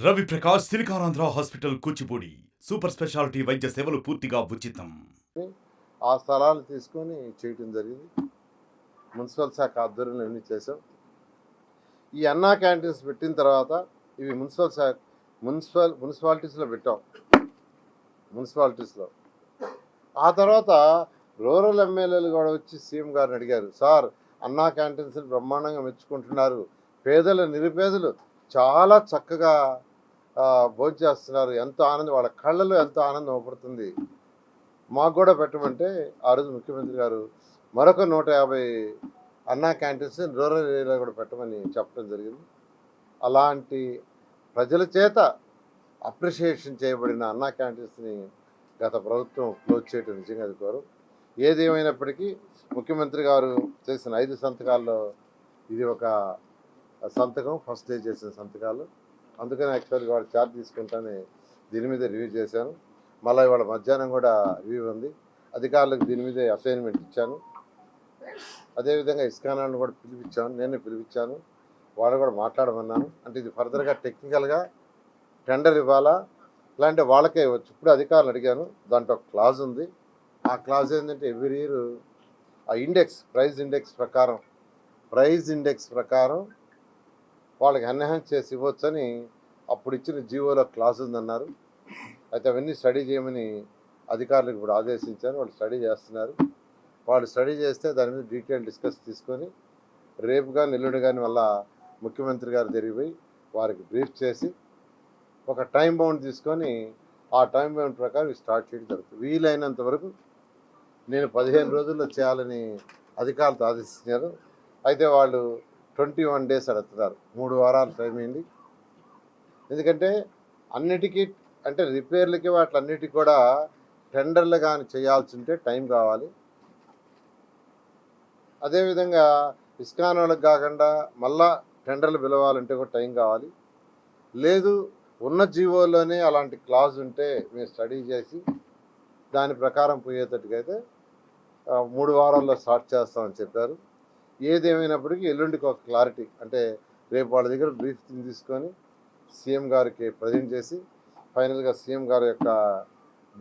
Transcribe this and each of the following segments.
Ravi Prakash Siliconandhra hospital Kuchipudi super speciality వైద్య సేవలు పూర్తిగా ఉచితం. ఆ స్థలాలు తీసుకొని చేయటం జరిగింది. మున్సిపల్ శాఖ ఆధ్వర్యంలో ఎన్ని చేసాం. ఈ అన్నా క్యాంటీన్స్ పెట్టిన తర్వాత ఇవి మున్సిపాలిటీస్లో పెట్టాం. మున్సిపాలిటీస్లో ఆ తర్వాత రూరల్ ఎమ్మెల్యేలు కూడా వచ్చి సీఎం గారిని అడిగారు, సార్ అన్నా క్యాంటీన్స్ బ్రహ్మాండంగా మెచ్చుకుంటున్నారు, పేదలు నిరుపేదలు చాలా చక్కగా భోజనం చేస్తున్నారు, ఎంతో ఆనందం, వాళ్ళ కళ్ళలో ఎంతో ఆనందం అవపడుతుంది, మాకు కూడా పెట్టమంటే ఆ రోజు ముఖ్యమంత్రి గారు మరొక 150 అన్నా క్యాంటీన్స్ రూరల్ ఏరియాలో కూడా పెట్టమని చెప్పడం జరిగింది. అలాంటి ప్రజల చేత అప్రిషియేషన్ చేయబడిన అన్నా క్యాంటీన్స్ని గత ప్రభుత్వం క్లోజ్ చేయడం నిజంగా అది కోరు. ఏది ఏమైనప్పటికీ ముఖ్యమంత్రి గారు చేసిన 5 సంతకాల్లో ఇది ఒక సంతకం, ఫస్ట్ డే చేసిన సంతకాలు. అందుకని యాక్చువల్గా వాడు ఛార్జ్ తీసుకుంటానే దీని మీద రివ్యూ చేశాను. మళ్ళీ ఇవాళ మధ్యాహ్నం కూడా రివ్యూ ఉంది. అధికారులకు దీని మీద అసైన్మెంట్ ఇచ్చాను. అదేవిధంగా ఇస్కానాన్ని కూడా నేనే పిలిపించాను, వాళ్ళు కూడా మాట్లాడమన్నాను. అంటే ఇది ఫర్దర్గా టెక్నికల్గా టెండర్ ఇవ్వాలా ఇలాంటి వాళ్ళకే ఇవ్వచ్చు. ఇప్పుడు అధికారులు అడిగాను, దాంట్లో క్లాజ్ ఉంది. ఆ క్లాజ్ ఏంటంటే ఎవ్రీ ఇయర్ ఆ ప్రైజ్ ఇండెక్స్ ప్రకారం వాళ్ళకి ఎన్హాన్స్ చేసి ఇవ్వచ్చని అప్పుడు ఇచ్చిన జీవోలో క్లాజ్ ఉందన్నారు. అయితే అవన్నీ స్టడీ చేయమని అధికారులకు ఇప్పుడు ఆదేశించారు. వాళ్ళు స్టడీ చేస్తున్నారు. వాళ్ళు స్టడీ చేస్తే దాని మీద డీటెయిల్ డిస్కస్ తీసుకొని రేపు కానీ ఎల్లుండి కానీ వల్ల ముఖ్యమంత్రి గారు జరిగిపోయి వారికి బ్రీఫ్ చేసి ఒక టైం బౌండ్ తీసుకొని ఆ టైం బౌండ్ ప్రకారం స్టార్ట్ చేయడం జరుగుతుంది. వీలైనంత వరకు నేను 15 రోజుల్లో చేయాలని అధికారులతో ఆదేశించారు. అయితే వాళ్ళు 21 డేస్ అడుగుతున్నారు. 3 వారాలు టైం అయింది. ఎందుకంటే అన్నిటికీ అంటే రిపేర్లకి వాటిలన్నిటికీ కూడా టెండర్లు కానీ చేయాల్సి ఉంటే టైం కావాలి. అదేవిధంగా ఇస్కాన్ వాళ్ళకి కాకుండా మళ్ళా టెండర్లు పిలవాలంటే కూడా టైం కావాలి. లేదు ఉన్న జీవోలోనే అలాంటి క్లాజ్ ఉంటే మేము స్టడీ చేసి దాని ప్రకారం పోయేటట్టుకైతే 3 వారాల్లో స్టార్ట్ చేస్తామని చెప్పారు. ఏదేమైనప్పటికీ ఎల్లుండికి ఒక క్లారిటీ, అంటే రేపు వాళ్ళ దగ్గర బ్రీఫ్ తీసుకొని సీఎం గారికి ప్రజెంట్ చేసి ఫైనల్గా సీఎం గారి యొక్క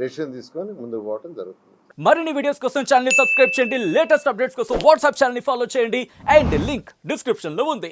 డెసిషన్ తీసుకొని ముందుకు పోవడం జరుగుతుంది. మరిన్ని వీడియోస్ కోసం ఛానల్ ని సబ్స్క్రైబ్ చేయండి, లేటెస్ట్ అప్డేట్స్ కోసం వాట్సాప్ ఛానల్ ని ఫాలో చేయండి అండ్ లింక్ డిస్క్రిప్షన్ లో ఉంది.